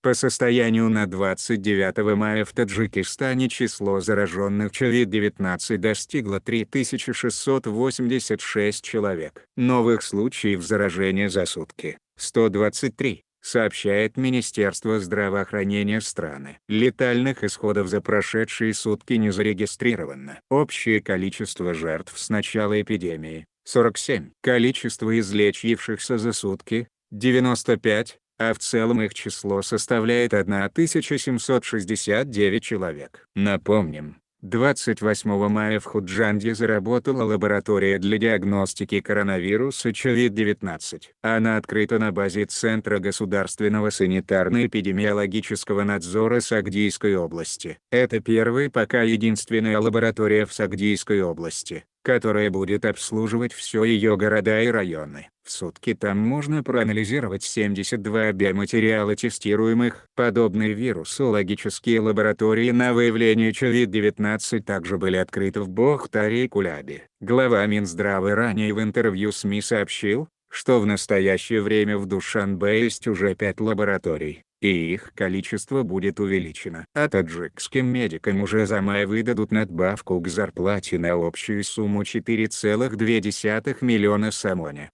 По состоянию на 29 мая в Таджикистане число зараженных COVID-19 достигло 3686 человек. Новых случаев заражения за сутки – 123, сообщает Министерство здравоохранения страны. Летальных исходов за прошедшие сутки не зарегистрировано. Общее количество жертв с начала эпидемии – 47. Количество излечившихся за сутки – 95. А в целом их число составляет 1769 человек. Напомним, 28 мая в Худжанде заработала лаборатория для диагностики коронавируса COVID-19. Она открыта на базе Центра государственного санитарно-эпидемиологического надзора Сагдийской области. Это первая пока единственная лаборатория в Сагдийской области, которая будет обслуживать все ее города и районы. В сутки там можно проанализировать 72 биоматериала тестируемых. Подобные вирусологические лаборатории на выявление COVID-19 также были открыты в Бохтаре и Кулябе. Глава Минздрава ранее в интервью СМИ сообщил, что в настоящее время в Душанбе есть уже 5 лабораторий, и их количество будет увеличено. А таджикским медикам уже за май выдадут надбавку к зарплате на общую сумму 4,2 миллиона самоня.